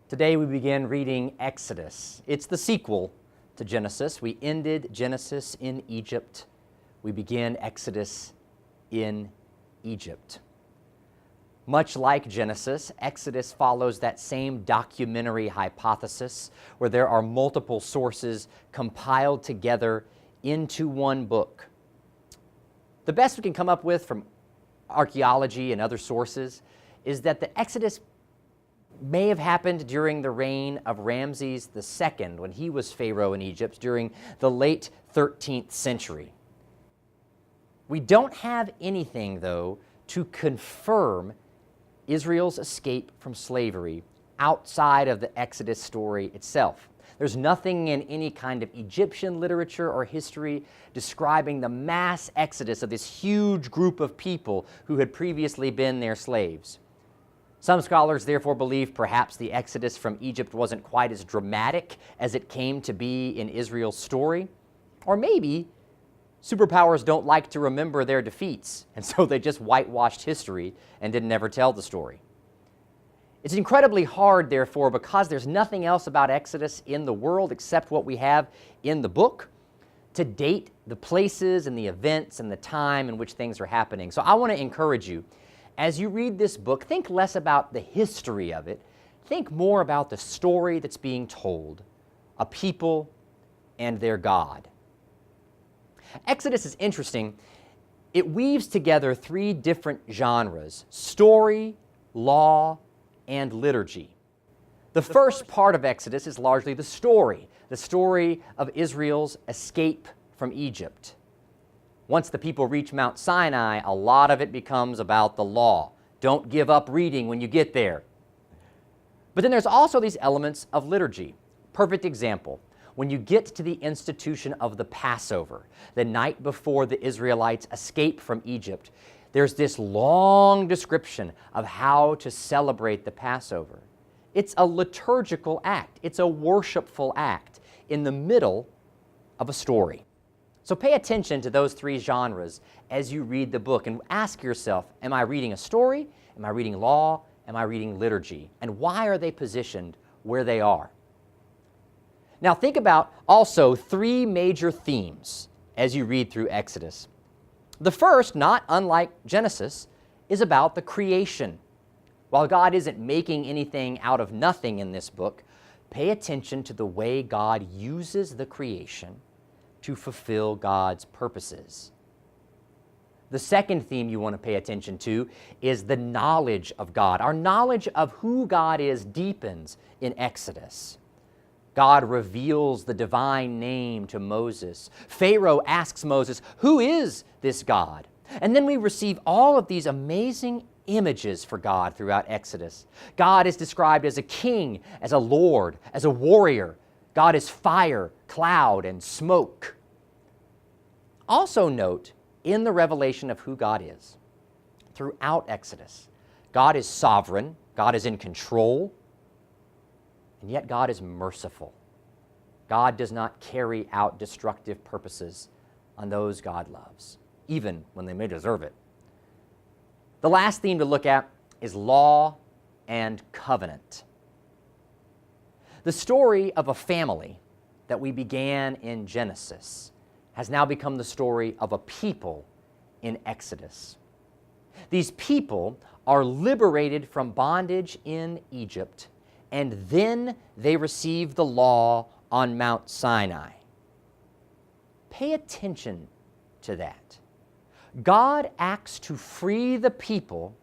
Today we begin reading Exodus. It's the sequel to Genesis. We ended Genesis in Egypt. We begin Exodus in Egypt. Much like Genesis, Exodus follows that same documentary hypothesis where there are multiple sources compiled together into one book. The best we can come up with from archaeology and other sources is that the Exodus may have happened during the reign of Ramses II when he was Pharaoh in Egypt during the late 13th century. We don't have anything, though, to confirm Israel's escape from slavery outside of the Exodus story itself. There's nothing in any kind of Egyptian literature or history describing the mass exodus of this huge group of people who had previously been their slaves. Some scholars therefore believe perhaps the exodus from Egypt wasn't quite as dramatic as it came to be in Israel's story. Or maybe superpowers don't like to remember their defeats, and so they just whitewashed history and didn't ever tell the story. It's incredibly hard, therefore, because there's nothing else about Exodus in the world except what we have in the book, to date the places and the events and the time in which things are happening. So I want to encourage you, as you read this book, think less about the history of it. Think more about the story that's being told, a people and their God. Exodus is interesting. It weaves together three different genres: story, law, and liturgy. The first part of Exodus is largely the story of Israel's escape from Egypt. Once the people reach Mount Sinai, a lot of it becomes about the law. Don't give up reading when you get there. But then there's also these elements of liturgy. Perfect example, when you get to the institution of the Passover, the night before the Israelites escape from Egypt, there's this long description of how to celebrate the Passover. It's a liturgical act. It's a worshipful act in the middle of a story. So pay attention to those three genres as you read the book and ask yourself, am I reading a story? Am I reading law? Am I reading liturgy? And why are they positioned where they are? Now think about also three major themes as you read through Exodus. The first, not unlike Genesis, is about the creation. While God isn't making anything out of nothing in this book, pay attention to the way God uses the creation to fulfill God's purposes. The second theme you want to pay attention to is the knowledge of God. Our knowledge of who God is deepens in Exodus. God reveals the divine name to Moses. Pharaoh asks Moses, "Who is this God?" And then we receive all of these amazing images for God throughout Exodus. God is described as a king, as a lord, as a warrior. God is fire, cloud, and smoke. Also note, in the revelation of who God is, throughout Exodus, God is sovereign, God is in control, and yet God is merciful. God does not carry out destructive purposes on those God loves, even when they may deserve it. The last theme to look at is law and covenant. The story of a family that we began in Genesis has now become the story of a people in Exodus. These people are liberated from bondage in Egypt, and then they receive the law on Mount Sinai. Pay attention to that. God acts to free the people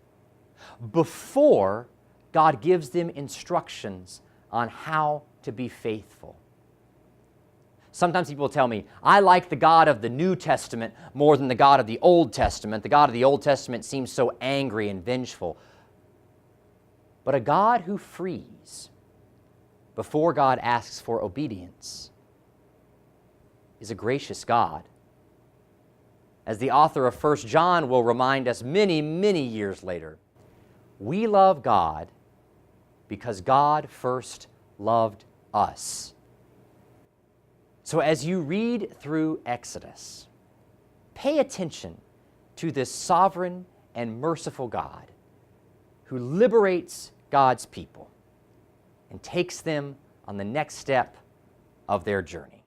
before God gives them instructions on how to be faithful. Sometimes people tell me, I like the God of the New Testament more than the God of the Old Testament. The God of the Old Testament seems so angry and vengeful. But a God who frees before God asks for obedience is a gracious God. As the author of 1 John will remind us many, many years later, we love God because God first loved us. So as you read through Exodus, pay attention to this sovereign and merciful God who liberates God's people and takes them on the next step of their journey.